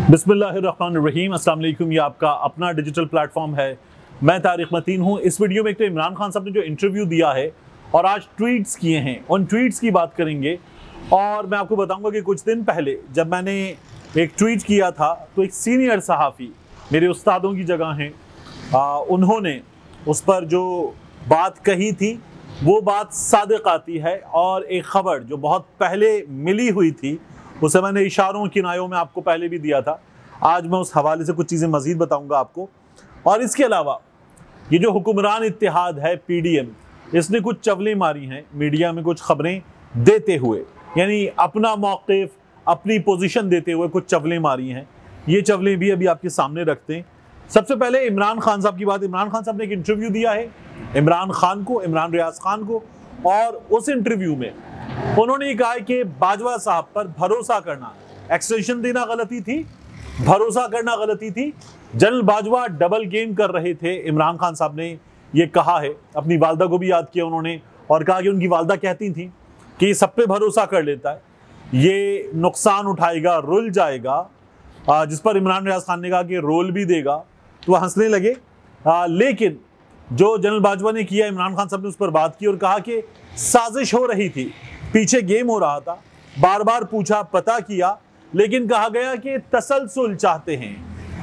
बिस्मिल्लाहिर्रहमानिर्रहीम। अस्सलाम वालेकुम। ये आपका अपना डिजिटल प्लेटफॉर्म है। मैं तारिक मतीन हूँ। इस वीडियो में एक तो इमरान खान साहब ने जो इंटरव्यू दिया है और आज ट्वीट्स किए हैं, उन ट्वीट्स की बात करेंगे। और मैं आपको बताऊंगा कि कुछ दिन पहले जब मैंने एक ट्वीट किया था तो एक सीनियर सहाफ़ी, मेरे उस्तादों की जगह हैं, उन्होंने उस पर जो बात कही थी वो बात सादिक आती है। और एक ख़बर जो बहुत पहले मिली हुई थी उसे मैंने इशारों किनायों में आपको पहले भी दिया था। आज मैं उस हवाले से कुछ चीज़ें मज़ीद बताऊंगा आपको। और इसके अलावा ये जो हुक्मरान इत्तेहाद है PDM, इसने कुछ चवलें मारी हैं मीडिया में, कुछ ख़बरें देते हुए, यानी अपना मौक़िफ़, अपनी पोजीशन देते हुए कुछ चवलें मारी हैं। ये चवलें भी अभी आपके सामने रखते हैं। सबसे पहले इमरान खान साहब की बात। इमरान खान साहब ने एक इंटरव्यू दिया है इमरान खान को, इमरान रियाज खान को, और उस इंटरव्यू में उन्होंने ये कहा कि बाजवा साहब पर भरोसा करना, एक्सटेंशन देना गलती थी, भरोसा करना गलती थी। जनरल बाजवा डबल गेम कर रहे थे, इमरान खान साहब ने ये कहा है। अपनी वालदा को भी याद किया उन्होंने और कहा कि उनकी वालदा कहती थी कि ये सब पे भरोसा कर लेता है, ये नुकसान उठाएगा, रुल जाएगा। जिस पर इमरान रियाज खान ने कहा कि रोल भी देगा, तो वह हंसने लगे। लेकिन जो जनरल बाजवा ने किया, इमरान खान साहब ने उस पर बात की और कहा कि साजिश हो रही थी, पीछे गेम हो रहा था, बार बार पूछा, पता किया, लेकिन कहा गया कि तसलसल चाहते हैं,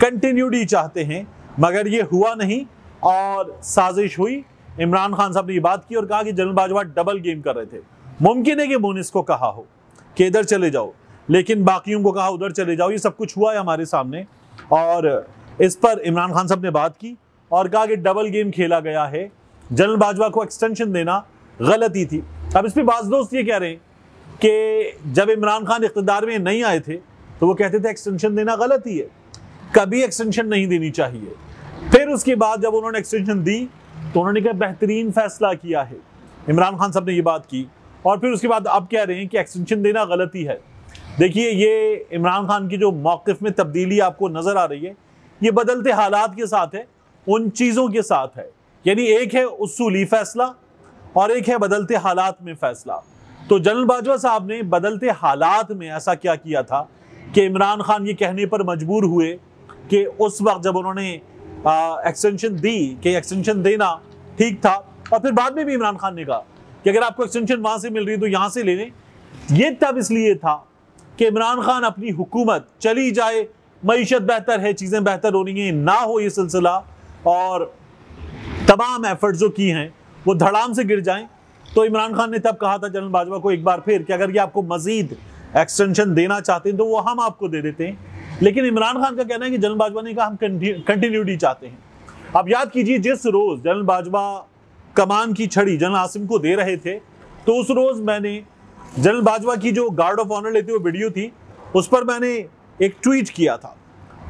कंटिन्यूटी चाहते हैं, मगर ये हुआ नहीं और साजिश हुई। इमरान खान साहब ने ये बात की और कहा कि जनरल बाजवा डबल गेम कर रहे थे। मुमकिन है कि मुनिस को कहा हो कि इधर चले जाओ, लेकिन बाकियों को कहा उधर चले जाओ। ये सब कुछ हुआ है हमारे सामने और इस पर इमरान खान साहब ने बात की और कहा कि डबल गेम खेला गया है, जनरल बाजवा को एक्सटेंशन देना गलती थी। अब इस पर बाज़ दोस्त ये कह रहे हैं कि जब इमरान खान इख्तिदार में नहीं आए थे तो वो कहते थे एक्सटेंशन देना गलती है, कभी एक्सटेंशन नहीं देनी चाहिए। फिर उसके बाद जब उन्होंने एक्सटेंशन दी तो उन्होंने कहा बेहतरीन फैसला किया है। इमरान खान साहब ने ये बात की और फिर उसके बाद अब कह रहे हैं कि एक्सटेंशन देना गलती है। देखिए, ये इमरान खान की जो मौक़िफ़ में तब्दीली आपको नज़र आ रही है, ये बदलते हालात के साथ है, उन चीज़ों के साथ है। यानी एक है उसूली फैसला और एक है बदलते हालात में फैसला। तो जनरल बाजवा साहब ने बदलते हालात में ऐसा क्या किया था कि इमरान खान ये कहने पर मजबूर हुए कि उस वक्त जब उन्होंने एक्सटेंशन दी कि एक्सटेंशन देना ठीक था, और फिर बाद में भी इमरान खान ने कहा कि अगर आपको एक्सटेंशन वहाँ से मिल रही है तो यहाँ से ले लें। ये तब इसलिए था कि इमरान खान अपनी हुकूमत चली जाए, मईशत बेहतर है, चीज़ें बेहतर हो रही हैं, ना हो ये सिलसिला, और तमाम एफर्ट जो की हैं वो धड़ाम से गिर जाएं। तो इमरान खान ने तब कहा था जनरल बाजवा को एक बार फिर कि अगर ये आपको मजीद एक्सटेंशन देना चाहते हैं तो वो हम आपको दे देते हैं। लेकिन इमरान खान का कहना है कि जनरल बाजवा ने कहा हम कंटिन्यूटी चाहते हैं। अब याद कीजिए, जिस रोज़ जनरल बाजवा कमान की छड़ी जनरल आसिम को दे रहे थे, तो उस रोज़ मैंने जनरल बाजवा की जो गार्ड ऑफ ऑनर लेते हुए वीडियो थी उस पर मैंने एक ट्वीट किया था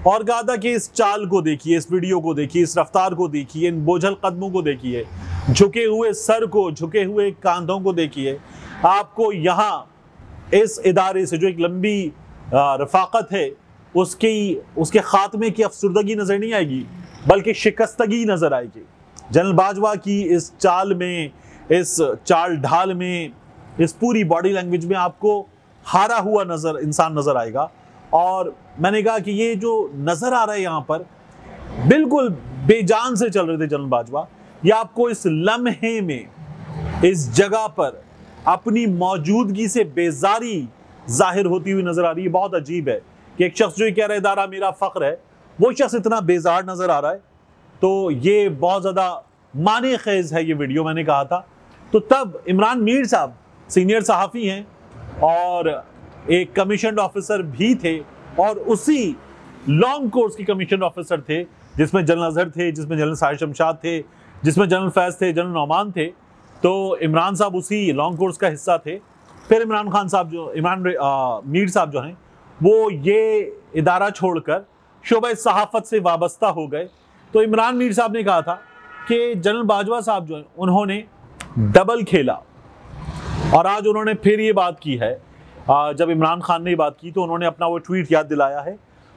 और कहा था कि इस चाल को देखिए, इस वीडियो को देखिए, इस रफ्तार को देखिए, इन बोझल कदमों को देखिए, झुके हुए सर को, झुके हुए कांधों को देखिए। आपको यहाँ इस इदारे से जो एक लंबी रफाकत है उसके खात्मे की अफसरदगी नज़र नहीं आएगी, बल्कि शिकस्तगी नज़र आएगी। जनरल बाजवा की इस चाल में, इस चाल ढाल में, इस पूरी बॉडी लैंग्वेज में आपको हारा हुआ इंसान नज़र आएगा। और मैंने कहा कि ये जो नज़र आ रहा है यहाँ पर, बिल्कुल बेजान से चल रहे थे जनरल बाजवा, ये आपको इस लम्हे में, इस जगह पर अपनी मौजूदगी से बेजारी जाहिर होती हुई नज़र आ रही है। बहुत अजीब है कि एक शख्स जो ये कह रहा है इदारा मेरा फ़ख्र है, वो शख्स इतना बेजार नज़र आ रहा है। तो ये बहुत ज़्यादा माने खेज़ है ये वीडियो, मैंने कहा था। तो तब इमरान मीर साहब सीनियर सहाफ़ी हैं और एक कमीशन ऑफिसर भी थे, और उसी लॉन्ग कोर्स के कमीशन ऑफिसर थे जिसमें जनरल अजहर थे, जिसमें जनरल साहिर शमशाद थे, जिसमें जनरल फैज़ थे, जनरल नौमान थे। तो इमरान साहब उसी लॉन्ग कोर्स का हिस्सा थे। फिर इमरान मीर साहब जो हैं वो ये इदारा छोड़कर शोबा सहाफ़त से वाबस्ता हो गए। तो इमरान मीर साहब ने कहा था कि जनरल बाजवा साहब जो हैं उन्होंने डबल खेला, और आज उन्होंने फिर ये बात की है। जब इमरान खान ने ये बात की तो उन्होंने अपना वो ट्वीट याद दिलाया है।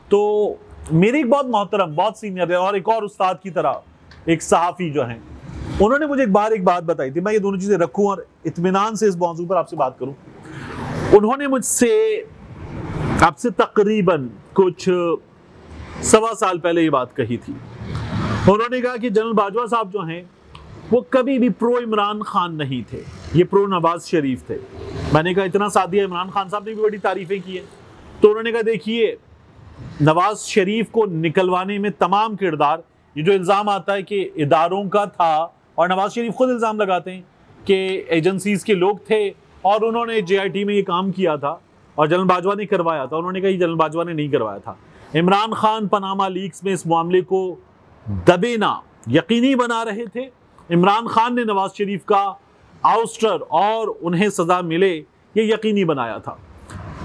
तो मेरे एक बहुत मोहतरम, बहुत सीनियर है और एक और उस्ताद की तरह एक सहाफ़ी जो हैं, उन्होंने मुझे एक बात बताई थी। मैं ये दोनों चीज़ें रखूं और इत्मीनान से इस मौजू पर आपसे बात करूं। उन्होंने मुझसे आपसे तकरीबन कुछ 1.25 साल पहले ये बात कही थी। उन्होंने कहा कि जनरल बाजवा साहब जो हैं वो कभी भी प्रो इमरान खान नहीं थे, ये प्रो नवाज शरीफ थे। मैंने कहा इतना साथ दिया, इमरान खान साहब ने भी बड़ी तारीफें की हैं। तो उन्होंने कहा देखिए, नवाज शरीफ को निकलवाने में तमाम किरदार, ये जो इल्ज़ाम आता है कि इदारों का था, और नवाज शरीफ खुद इल्ज़ाम लगाते हैं कि एजेंसीज के लोग थे और उन्होंने JIT में ये काम किया था और जनरल बाजवा ने करवाया था। उन्होंने कहा जनरल बाजवा ने नहीं करवाया था। इमरान खान पनामा लीक्स में इस मामले को दबेना यकीनी बना रहे थे। इमरान खान ने नवाज शरीफ का आउस्टर और उन्हें सजा मिले ये यकीनी बनाया था।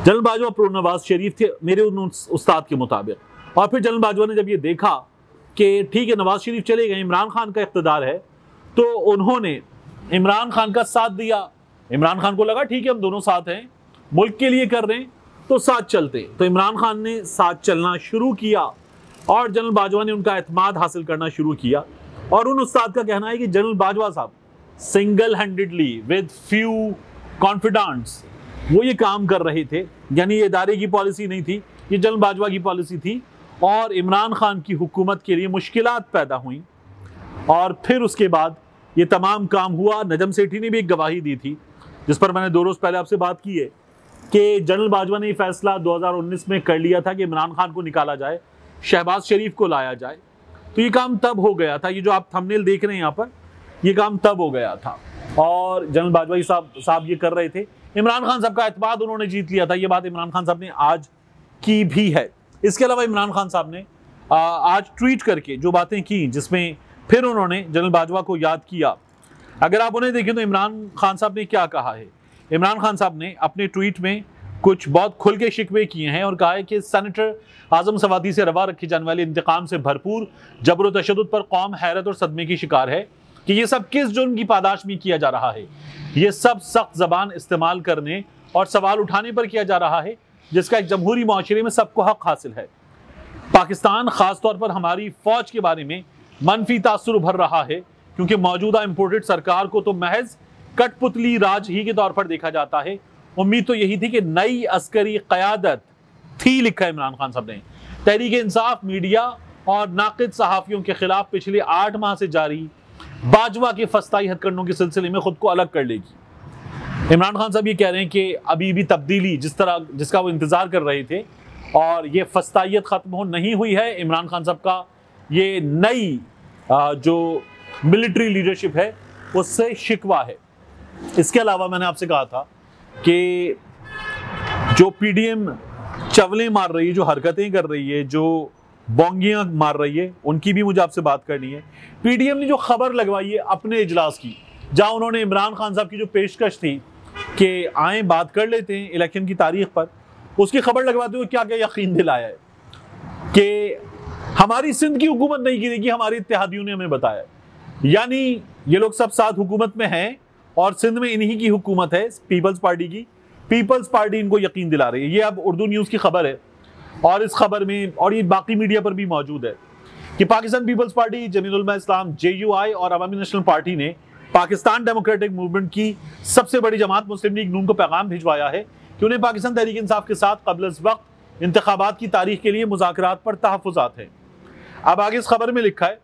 जनरल बाजवा प्रो नवाज शरीफ थे मेरे उन उस्ताद के मुताबिक। और फिर जनरल बाजवा ने जब ये देखा कि ठीक है नवाज शरीफ चले गए, इमरान खान का इक़्तिदार है, तो उन्होंने इमरान खान का साथ दिया। इमरान खान को लगा ठीक है हम दोनों साथ हैं, मुल्क के लिए कर रहे हैं तो साथ चलते। तो इमरान खान ने साथ चलना शुरू किया और जनरल बाजवा ने उनका एतमाद हासिल करना शुरू किया। और उन उस्ताद का कहना है कि जनरल बाजवा साहब सिंगल हैंडेडली विद फ्यू कॉन्फिडेंट्स वो ये काम कर रहे थे, यानी ये इदारे की पॉलिसी नहीं थी, ये जनरल बाजवा की पॉलिसी थी। और इमरान खान की हुकूमत के लिए मुश्किलात पैदा हुई और फिर उसके बाद ये तमाम काम हुआ। नजम सेठी ने भी एक गवाही दी थी जिस पर मैंने 2 रोज़ पहले आपसे बात की है कि जनरल बाजवा ने ये फैसला 2019 में कर लिया था कि इमरान खान को निकाला जाए, शहबाज शरीफ को लाया जाए। तो ये काम तब हो गया था, ये जो आप थंबनेल देख रहे हैं यहाँ पर, ये काम तब हो गया था और जनरल बाजवा साहब ये कर रहे थे। इमरान खान साहब का एतमाद उन्होंने जीत लिया था, ये बात इमरान खान साहब ने आज की भी है। इसके अलावा इमरान खान साहब ने आज ट्वीट करके जो बातें की जिसमें फिर उन्होंने जनरल बाजवा को याद किया। अगर आप उन्हें देखें तो इमरान खान साहब ने क्या कहा है। इमरान खान साहब ने अपने ट्वीट में कुछ बहुत खुल के शिकवे किए हैं और कहा है कि सेनेटर आजम सवादी से रवा रखी जाने वाले इंतकाम से भरपूर जबर व तशद्दुद पर कौम हैरत और सदमे की शिकार है कि ये सब किस जुर्म की पादाश में किया जा रहा है। ये सब सख्त जबान इस्तेमाल करने और सवाल उठाने पर किया जा रहा है जिसका एक जमहूरी माशरे में सबको हक हासिल है। पाकिस्तान खासतौर पर हमारी फौज के बारे में मनफी तासुर उभर रहा है क्योंकि मौजूदा इम्पोर्टेड सरकार को तो महज कठपुतली राज ही के तौर पर देखा जाता है। उम्मीद तो यही थी कि नई अस्करी क़यादत थी, लिखा है इमरान खान साहब ने। तहरीक इंसाफ मीडिया और नाक़िद सहाफ़ियों के खिलाफ पिछले 8 माह से जारी बाजवा के फस्ताई हथकंडों के सिलसिले में खुद को अलग कर लेगी। इमरान खान साहब ये कह रहे हैं कि अभी भी तब्दीली जिसका वो इंतज़ार कर रहे थे और ये फस्तायत ख़त्म हो नहीं हुई है। इमरान खान साहब का ये नई जो मिलिट्री लीडरशिप है उससे शिकवा है। इसके अलावा मैंने आपसे कहा था कि जो PDM चवलें मार रही है, जो हरकतें कर रही है, जो बोंगियां मार रही है, उनकी भी मुझे आपसे बात करनी है। PDM ने जो खबर लगवाई है अपने इजलास की, जहां उन्होंने इमरान खान साहब की जो पेशकश थी कि आए बात कर लेते हैं इलेक्शन की तारीख पर, उसकी खबर लगवाते हुए क्या क्या यकीन दिलाया है कि हमारी सिंध की हुकूमत नहीं गिरेगी, हमारे इत्तेहादियों ने हमें बताया। यानी ये लोग सब साथ हुकूमत में हैं और सिंध में इन्हीं की हुकूमत है, पीपल्स पार्टी की। पीपल्स पार्टी इनको यकीन दिला रही है। ये अब उर्दू न्यूज़ की खबर है और इस खबर में और ये बाकी मीडिया पर भी मौजूद है कि पाकिस्तान पीपल्स पार्टी, जमीयत उलमा इस्लाम JUI और अवामी नेशनल पार्टी ने पाकिस्तान डेमोक्रेटिक मूवमेंट की सबसे बड़ी जमात मुस्लिम लीग नून को पैगाम भिजवाया है कि उन्हें पाकिस्तान तहरीक इंसाफ के साथ क़ब्ल वक्त इंतखाबात की तारीख के लिए मुज़ाकरात पर तहफ़्फ़ुज़ात हैं। अब आगे इस खबर में लिखा है,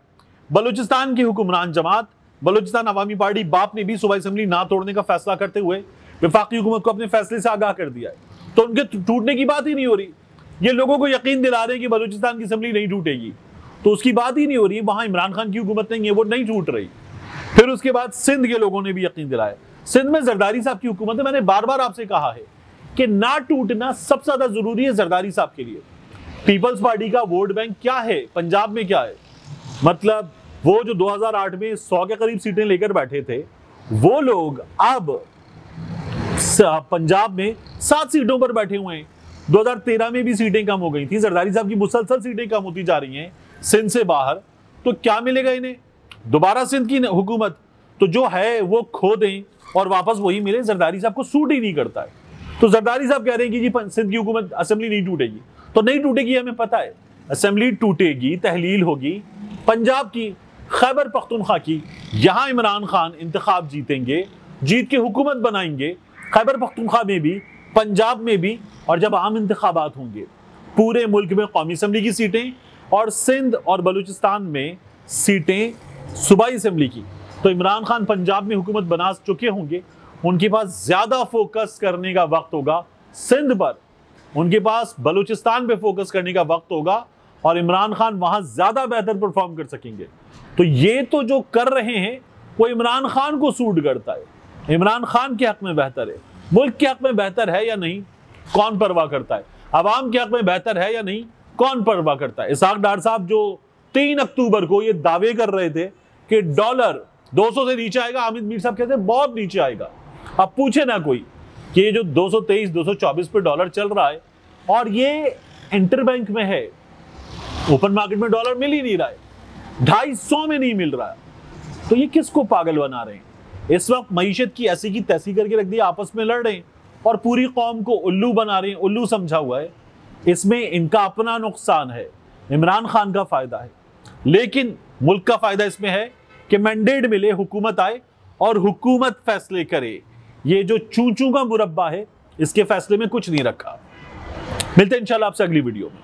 बलूचिस्तान की हुक्मरान जमात बलूचिस्तान अवामी पार्टी बाप ने भी सूबाई असेंबली ना तोड़ने का फैसला करते हुए वफाकी हुकूमत को अपने फैसले से आगाह कर दिया है। तो उनके टूटने की बात ही नहीं हो रही। ये लोगों को यकीन दिला रहे हैं कि बलूचिस्तान की असेंबली नहीं टूटेगी, तो उसकी बात ही नहीं हो रही। वहां इमरान खान की हुकूमत नहीं है, वो नहीं टूट रही। फिर उसके बाद सिंध के लोगों ने भी यकीन दिलाया। सिंध में जरदारी साहब की हुकूमत है। मैंने बार बार आपसे कहा है कि ना टूटना सबसे ज्यादा जरूरी है जरदारी साहब के लिए। पीपल्स पार्टी का वोट बैंक क्या है, पंजाब में क्या है, मतलब वो जो 2008 में 100 के करीब सीटें लेकर बैठे थे, वो लोग अब पंजाब में 7 सीटों पर बैठे हुए हैं। 2013 में भी सीटें कम हो गई थी। जरदारी साहब की मुसलसल सीटें कम होती जा रही हैं सिंध से बाहर। तो क्या मिलेगा इन्हें? दोबारा सिंध की हुकूमत तो जो है वो खो दें और वापस वही मिले। जरदारी साहब को सूट ही नहीं करता है। तो जरदारी साहब कह रहे हैं कि जी सिंध की हुकूमत असेंबली नहीं टूटेगी, तो नहीं टूटेगी, हमें पता है। असेंबली टूटेगी, तहलील होगी पंजाब की, खैबर पख्तूनख्वा की। यहां इमरान खान इंतखाब जीतेंगे, जीत के हुकूमत बनाएंगे। खैबर पख्तूनख्वा में भी पंजाब में भी, और जब आम इंतखाबात होंगे पूरे मुल्क में कौमी असम्बली की सीटें और सिंध और बलूचिस्तान में सीटें सूबाई असम्बली की, तो इमरान खान पंजाब में हुकूमत बना चुके होंगे, उनके पास ज्यादा फोकस करने का वक्त होगा सिंध पर, उनके पास बलूचिस्तान पे फोकस करने का वक्त होगा और इमरान खान वहां ज्यादा बेहतर परफॉर्म कर सकेंगे। तो ये तो जो कर रहे हैं वो इमरान खान को सूट करता है, इमरान खान के हक में बेहतर है। मुल्क के हक में बेहतर है या नहीं, कौन परवाह करता है? अवाम के हक में बेहतर है या नहीं, कौन परवाह करता है? इसहाक डार साहब जो 3 अक्टूबर को ये दावे कर रहे थे कि डॉलर 200 से नीचे आएगा, हामिद मीर साहब कहते हैं बहुत नीचे आएगा। अब पूछे ना कोई कि ये जो 223 224 पे डॉलर चल रहा है और ये इंटरबैंक में है, ओपन मार्केट में डॉलर मिल ही नहीं रहा है, 250 में नहीं मिल रहा है, तो ये किसको पागल बना रहे हैं? इस वक्त मईशत की ऐसी की तैसी करके रख दी, आपस में लड़ रहे हैं और पूरी कौम को उल्लू बना रहे हैं, उल्लू समझा हुआ है। इसमें इनका अपना नुकसान है, इमरान खान का फायदा है, लेकिन मुल्क का फायदा इसमें है कि मैंडेट मिले, हुकूमत आए और हुकूमत फैसले करे। ये जो चूचू का मुरब्बा है, इसके फैसले में कुछ नहीं रखा। मिलते हैं इंशाल्लाह आपसे अगली वीडियो में।